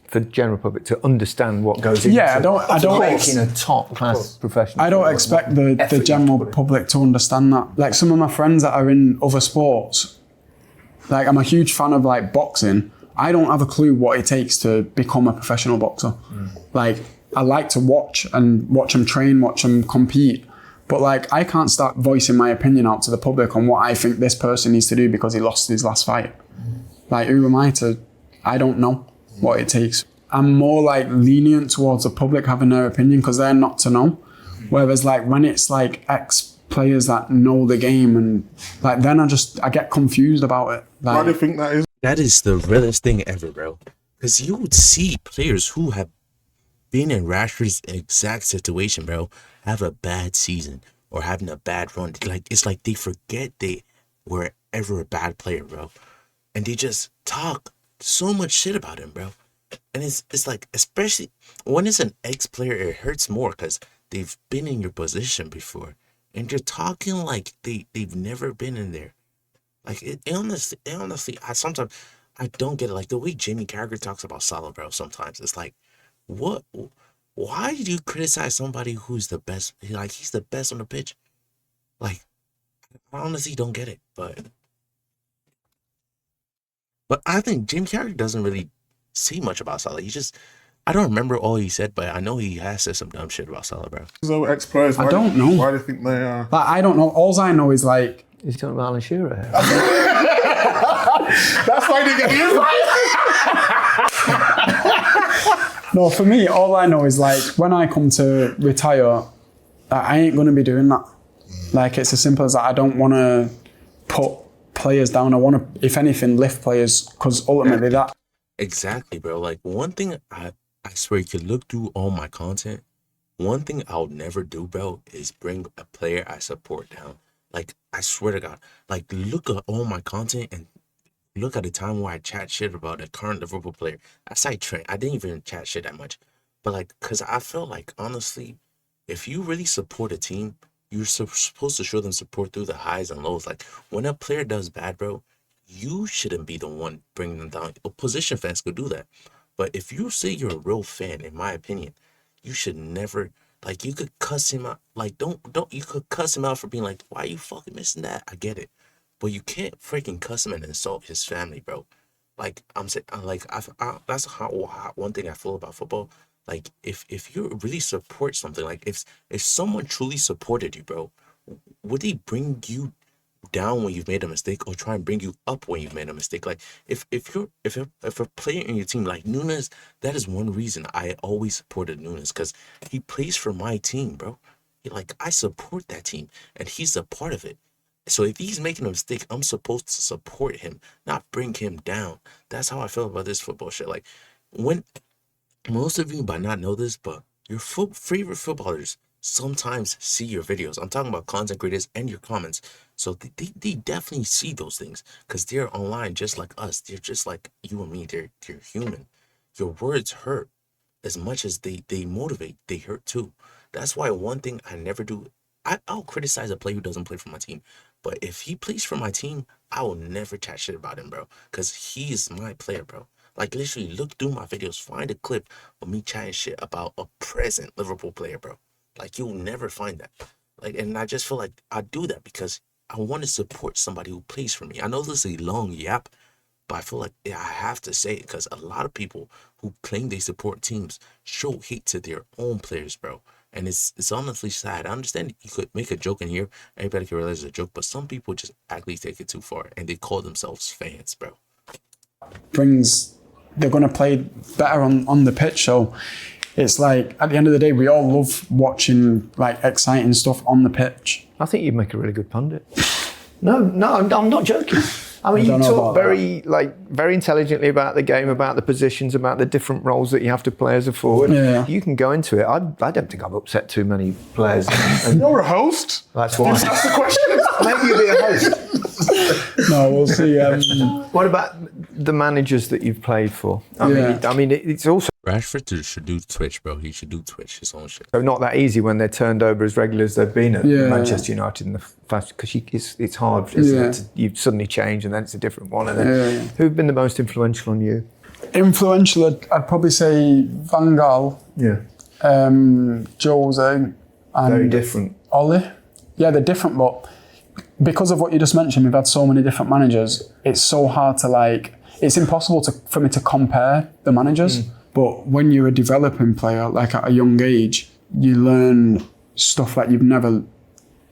for the general public, to understand what goes into making a top class professional. I don't expect the general public to understand that. Like some of my friends that are in other sports, like I'm a huge fan of like boxing. I don't have a clue what it takes to become a professional boxer. Like I like to watch them train, watch them compete. But like I can't start voicing my opinion out to the public on what I think this person needs to do because he lost his last fight. Like who am I to? I don't know what it takes. I'm more like lenient towards the public having their opinion because they're not to know. Whereas like when it's like ex-players that know the game, and like then I get confused about it. Like, why do you think that is? That is the realest thing ever, bro. Because you would see players who have been in Rashford's exact situation, bro, have a bad season or having a bad run. Like it's like they forget they were ever a bad player, bro. And they just talk so much shit about him, bro. And it's like, especially when it's an ex-player, it hurts more because they've been in your position before. and they're talking like they've never been in there. Like it honestly, I don't get it. Like the way Jimmy Carragher talks about Salah, bro. Sometimes it's like, what? Why do you criticize somebody who's the best? Like he's the best on the pitch. Like I honestly don't get it, but I think Jimmy Carragher doesn't really say much about Salah. I don't remember all he said, but I know he has said some dumb shit about Salah, bro. So ex-players, I don't know. Why do you think they are? Like, I don't know. All I know is like He's talking about Alan Shearer here. That's why they get the no. For me, all I know is like when I come to retire, I ain't gonna be doing that. Like it's as simple as that. I don't want to put players down. I want to, if anything, lift players because ultimately that. Exactly, bro. Like one thing I swear you could look through all my content. One thing I'll never do, bro, is bring a player I support down. Like I swear to God, like look at all my content and look at the time where I chat shit about a current Liverpool player. Aside Trent, I didn't even chat shit that much. But like, cause I felt like honestly, if you really support a team, you're supposed to show them support through the highs and lows. Like when a player does bad, bro, you shouldn't be the one bringing them down. Opposition fans could do that. But if you say you're a real fan, in my opinion, you should never, like you could cuss him out. Like you could cuss him out for being like, why are you fucking missing that? I get it. But you can't freaking cuss him and insult his family, bro. Like I'm saying, that's one thing I feel about football. Like if you really support something, like if someone truly supported you, bro, would they bring you down when you've made a mistake or try and bring you up when you've made a mistake? Like if a player in your team like Nunes, that is one reason I always supported Nunes, because he plays for my team, bro. I support that team and he's a part of it. So if he's making a mistake, I'm supposed to support him, not bring him down. That's how I feel about this football shit. Like when most of you might not know this, but your favorite footballers sometimes see your videos. I'm talking about content creators and your comments. So they definitely see those things because they're online just like us. They're just like you and me. They're human. Your words hurt as much as they motivate. They hurt too. That's why one thing I never do, I'll criticize a player who doesn't play for my team. But if he plays for my team, I will never chat shit about him, bro. Because he is my player, bro. Like, literally, look through my videos, find a clip of me chatting shit about a present Liverpool player, bro. Like, you'll never find that. Like, and I just feel like I do that because I want to support somebody who plays for me. I know this is a long yap, but I feel like I have to say it because a lot of people who claim they support teams show hate to their own players, bro. And it's honestly sad. I understand you could make a joke in here. Everybody can realize it's a joke, but some people just actually take it too far and they call themselves fans, bro. They're going to play better on the pitch. So it's like, at the end of the day, we all love watching like exciting stuff on the pitch. I think you'd make a really good pundit. No, I'm not joking. I mean, you talk very intelligently about the game, about the positions, about the different roles that you have to play as a forward. Yeah. You can go into it. I don't think I've upset too many players. You're a host. That's why. That's the question. Maybe you'll be a host. No, we'll see. What about the managers that you've played for? I mean, it's also Rashford should do Twitch, bro. He should do Twitch, his own shit. So not that easy when they're turned over as regular as they've been at Manchester United in the fast, because it's hard, isn't it? You suddenly change and then it's a different one. And then who've been the most influential on you? Influential, I'd probably say Van Gaal. Yeah. Jose. And very different. Ollie. Yeah, they're different, but because of what you just mentioned, we've had so many different managers. It's so hard to it's impossible for me to compare the managers. But when you're a developing player, like at a young age, you learn stuff like no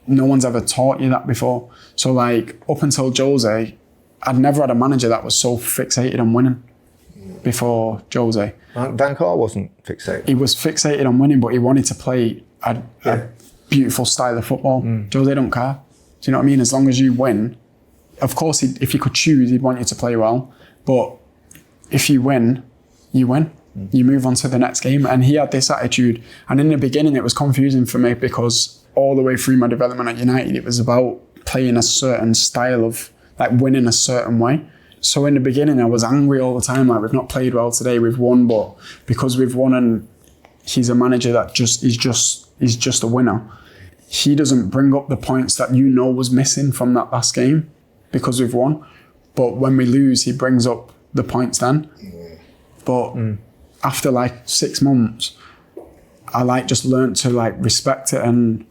one's ever taught you that before. So like up until Jose, I'd never had a manager that was so fixated on winning before Jose. Van Gaal wasn't fixated. He was fixated on winning, but he wanted to play a beautiful style of football. Jose don't care. Do you know what I mean? As long as you win, of course, if he could choose, he'd want you to play well. But if you win, you win. You move on to the next game. And he had this attitude. And in the beginning, it was confusing for me because all the way through my development at United, it was about playing a certain style of winning a certain way. So in the beginning, I was angry all the time. Like, we've not played well today. We've won, but because we've won and he's a manager that is just a winner, he doesn't bring up the points that you know was missing from that last game because we've won. But when we lose, he brings up the points then. But after like 6 months, I like just learned to like respect it, and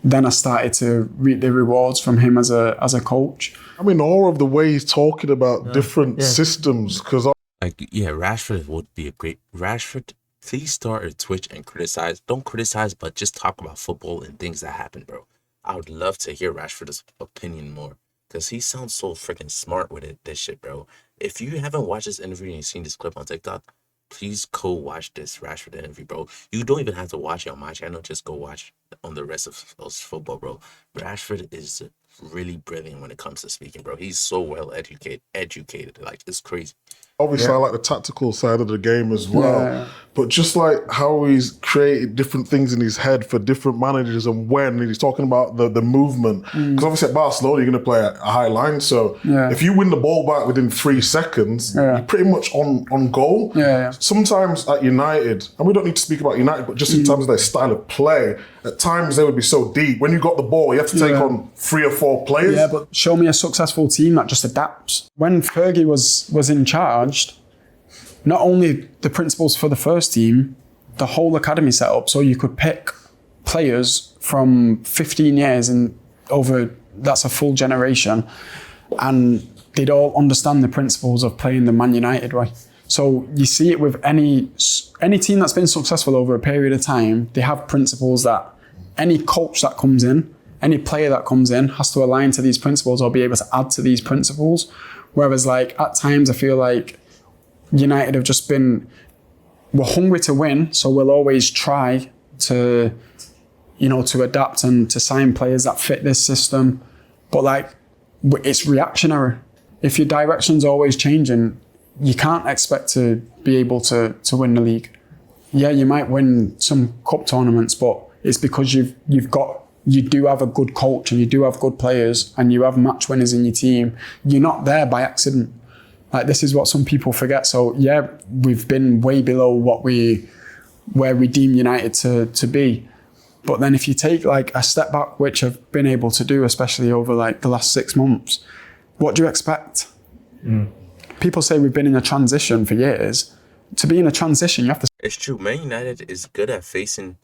then I started to reap the rewards from him as a coach. I mean, all of the way he's talking about different systems, because Rashford would be a great Rashford. Please start a Twitch and criticize. Don't criticize, but just talk about football and things that happen, bro. I would love to hear Rashford's opinion more, because he sounds so freaking smart with this shit, bro. If you haven't watched this interview and you've seen this clip on TikTok, please go watch this Rashford interview, bro. You don't even have to watch it on my channel. Just go watch on the rest of those football, bro. Rashford is really brilliant when it comes to speaking, bro. He's so well educated. Like, it's crazy. Obviously, I like the tactical side of the game as well. But just like how he's created different things in his head for different managers, and when he's talking about the movement. Because obviously at Barcelona, you're going to play a high line. So if you win the ball back within 3 seconds, you're pretty much on goal. Sometimes at United, and we don't need to speak about United, but just in terms of their style of play, at times they would be so deep. When you got the ball, you have to take on 3 or 4 players. Yeah, but show me a successful team that just adapts. When Fergie was in charge, not only the principles for the first team, the whole academy set up so you could pick players from 15 years and over, that's a full generation, and they'd all understand the principles of playing the Man United way. So you see it with any team that's been successful over a period of time, they have principles that any coach that comes in, any player that comes in has to align to these principles or be able to add to these principles. Whereas like at times I feel like United have just been, we're hungry to win, so we'll always try to, to adapt and to sign players that fit this system. But like, it's reactionary. If your direction's always changing, you can't expect to be able to win the league. Yeah, you might win some cup tournaments, but it's because you do have a good coach and you do have good players and you have match winners in your team. You're not there by accident. Like, this is what some people forget. So yeah, we've been way below where we deem United to be. But then if you take like a step back, which I've been able to do, especially over like the last 6 months, what do you expect? People say we've been in a transition for years. To be in a transition, you have to... It's true. Man United is good at facing,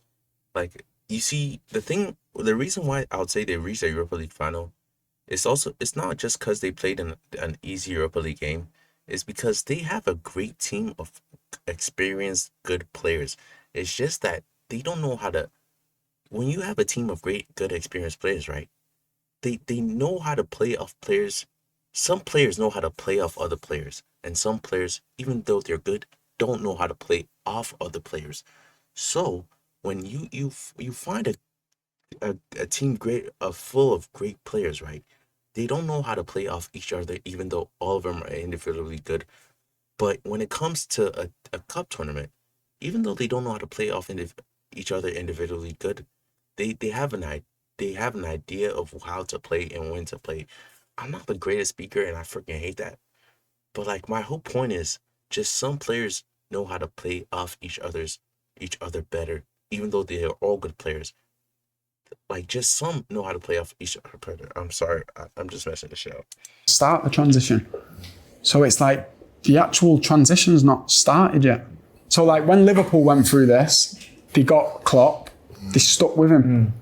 like, you see, the reason why I would say they reached the Europa League final, it's not just because they played in an easy Europa League game. It's because they have a great team of experienced, good players. It's just that they don't know how to... When you have a team of great, good, experienced players, right? They know how to play off players. Some players know how to play off other players. And some players, even though they're good, don't know how to play off other players. So when you find a team full of great players, right? They don't know how to play off each other, even though all of them are individually good. But when it comes to a cup tournament, even though they don't know how to play off each other individually good, they have an idea of how to play and when to play. I'm not the greatest speaker, and I freaking hate that. But like, my whole point is just some players know how to play off each other better, even though they are all good players. Like, just some know how to play off each other better. I'm sorry, I'm just messing the shit up. Start the transition. So it's like the actual transition's not started yet. So like when Liverpool went through this, they got Klopp, they stuck with him.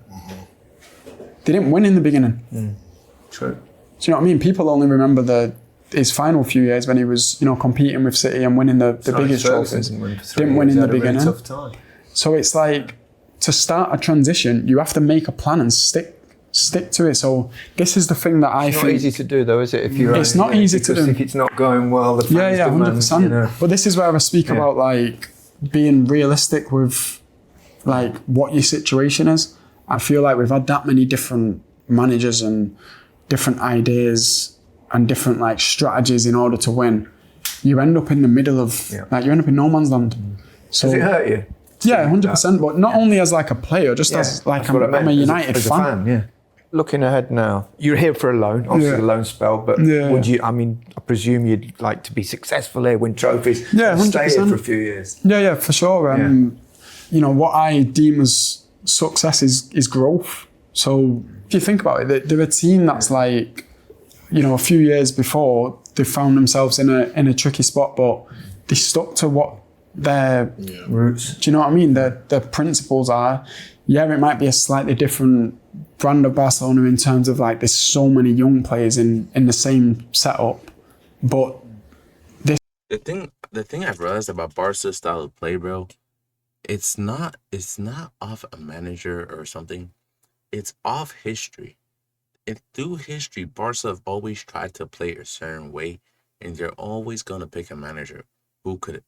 They didn't win in the beginning. True. Do you know what I mean? People only remember his final few years when he was, competing with City and winning the biggest trophies. Didn't win in the beginning. Really tough time. So it's like, to start a transition, you have to make a plan and stick to it. So this is the thing that I think... It's not easy to do though, is it? It's not easy to do. If it's not going well, the fans 100%. But this is where I speak about like being realistic with like what your situation is. I feel like we've had that many different managers and different ideas and different like strategies in order to win. You end up in the middle of you end up in no man's land. So, does it hurt you? Yeah, 100%. But not only as like a player, just as like I'm a United fan. Looking ahead now, you're here for a loan, obviously a loan spell, but would you? I mean, I presume you'd like to be successful here, win trophies, stay here for a few years. Yeah, for sure. What I deem as success is growth. So if you think about it, they're a team that's like, you know, a few years before they found themselves in a tricky spot, but they stuck to what their roots. Do you know what I mean? Their principles are. Yeah, it might be a slightly different brand of Barcelona in terms of like there's so many young players in the same setup, but the thing I've realized about Barca's style of play, bro, it's not off a manager or something. It's off history. And through history, Barca have always tried to play a certain way, and they're always gonna pick a manager who could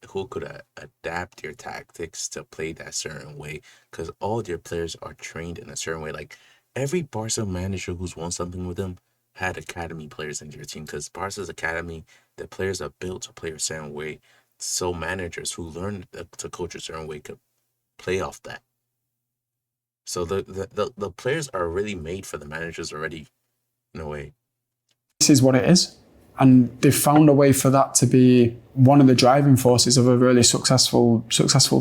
adapt their tactics to play that certain way, because all their players are trained in a certain way. Like every Barca manager who's won something with them had academy players in their team, because Barca's academy, the players are built to play a certain way. So managers who learn to coach a certain way could play off that. So the players are really made for the managers already, in a way. This is what it is. And they've found a way for that to be one of the driving forces of a really successful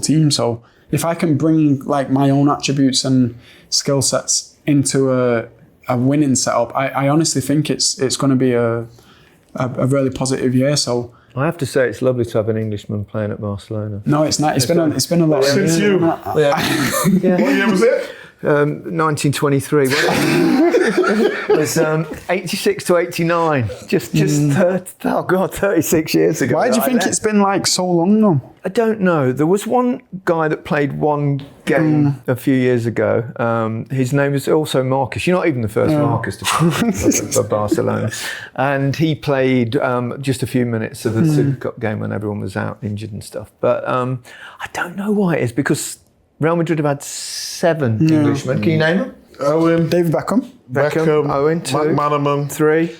team. So if I can bring like my own attributes and skill sets into a winning setup, I honestly think it's going to be a really positive year. So I have to say it's lovely to have an Englishman playing at Barcelona. No, it's not. It's been a lot. Since you. Yeah. What year was it? 1923. It was 86 to 89. Just 36 years ago. Why do you think it's been like so long though? I don't know. There was one guy that played one game a few years ago. His name was also Marcus. You're not even the first Marcus to play for Barcelona. And he played just a few minutes of the Super Cup game when everyone was out injured and stuff. But I don't know why it is, because Real Madrid have had 7 Englishmen. Can you name them? Owen. David Beckham. Owen, 2. McManaman. 3.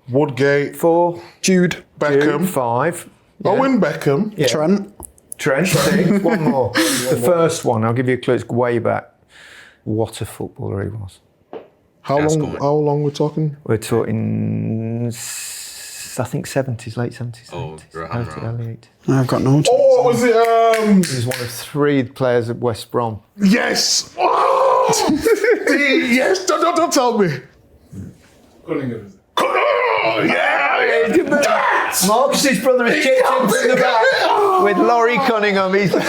Woodgate. 4. Jude. Beckham. 5. Yeah. Owen Beckham. Yeah. Trent. 6. One more. The first one, I'll give you a clue, it's way back. What a footballer he was. How long we're talking? We're talking, I think 70s, late 70s. Oh, 80s, early 80s. I've got no. Oh, what was it? He was one of 3 players at West Brom. Yes. Oh! Yes. Don't tell me. Cunningham. Oh, yeah. Marcus's brother is chipped into the back with Laurie Cunningham. He was there.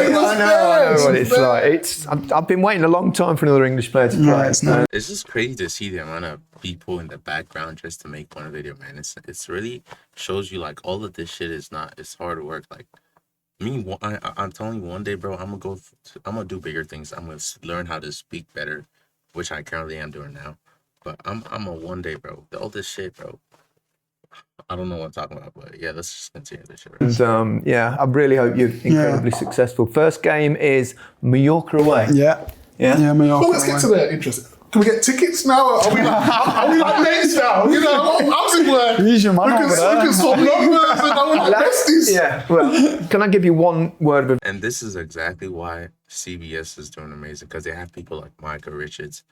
I know what it's like. I've been waiting a long time for another English player to play. It's just crazy to see the amount of people in the background just to make one video, man. It's really shows you like all of this shit is not. It's hard work. Like me, I'm telling you, one day, bro, I'm gonna do bigger things. I'm gonna learn how to speak better, which I currently am doing now. But I'm a one day, bro. All this shit, bro. I don't know what I'm talking about, but yeah, let's just continue this shit. Right? And I really hope you're incredibly successful. First game is Mallorca away. Yeah, Mallorca. Well, let's get to that. Interesting. Can we get tickets now? Are we like mates now? You know, how's it work? He's your man over there. We can swap numbers and I want besties. Yeah. Well, can I give you one word of? And this is exactly why CBS is doing amazing, because they have people like Micah Richards,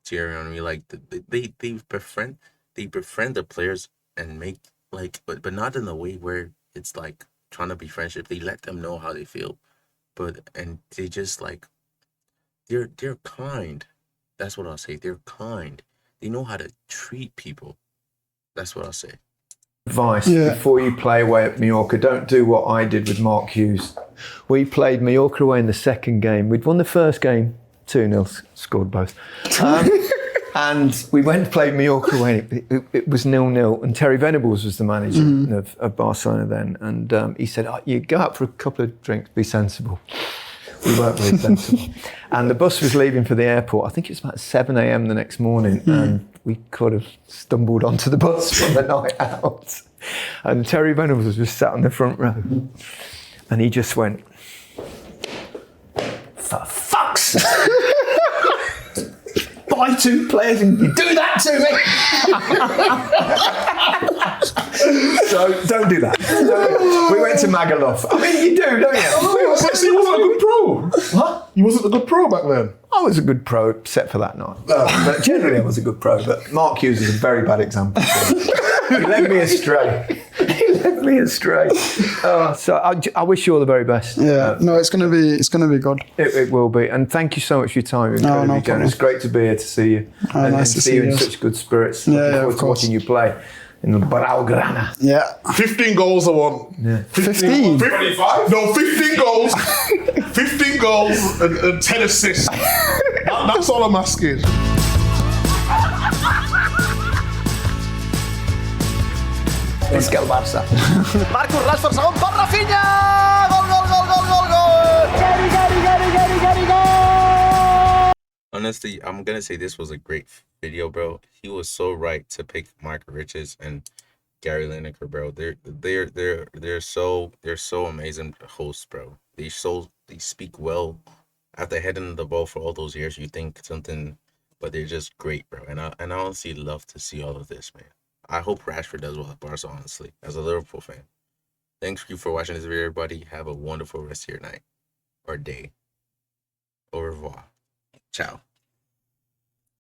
Thierry Henry, like they befriend the players and make like, but not in a way where it's like trying to be friendship. They let them know how they feel, and they just like they're kind. That's what I'll say. They're kind. They know how to treat people. That's what I'll say. Advice before you play away at Mallorca, don't do what I did with Mark Hughes. We played Mallorca away in the second game. We'd won the first game 2-0, scored both. And we went and played Mallorca away. It was 0-0, and Terry Venables was the manager of Barcelona then. And he said, you go out for a couple of drinks, be sensible. We weren't very sensible. And the bus was leaving for the airport. I think it was about 7 a.m. the next morning, and we could have stumbled onto the bus for the night out. And Terry Venables was just sat on the front row, and he just went, "For fuck's sake! Buy 2 players and you do that to me!" So don't do that. We went to Magaluf. I mean, you do, don't you? But he wasn't a good pro. What? He wasn't a good pro back then. I was a good pro, except for that night. But generally, I was a good pro. But Mark Hughes is a very bad example. He led me astray. He led me astray. So I wish you all the very best. Yeah, no, it's gonna be good. It will be, and thank you so much for your time. No problem. It's great to be here to see you, and nice to see you in you. such good spirits. Yeah, Looking forward of to course. watching you play in the Blaugrana. Yeah. 15 goals I want. Yeah. 15? 25? No, 15 goals. 15 goals and 10 assists. That's all I'm asking. Let's go Barça. Marcus Rashford, segon per Rafinha! Gol, gol, gol, gol, gol, gol! Gary, Gary, Gary, Gary, Gary, gol! Honestly, I'm gonna say this was a great video, bro. He was so right to pick Michael Richards and Gary Lineker, bro. They're so amazing hosts, bro. They speak well after heading the ball for all those years. You think something, but they're just great, bro. And I honestly love to see all of this, man. I hope Rashford does well at Barca, honestly, as a Liverpool fan. Thanks you for watching this video, everybody. Have a wonderful rest of your night or day. Au revoir. Ciao.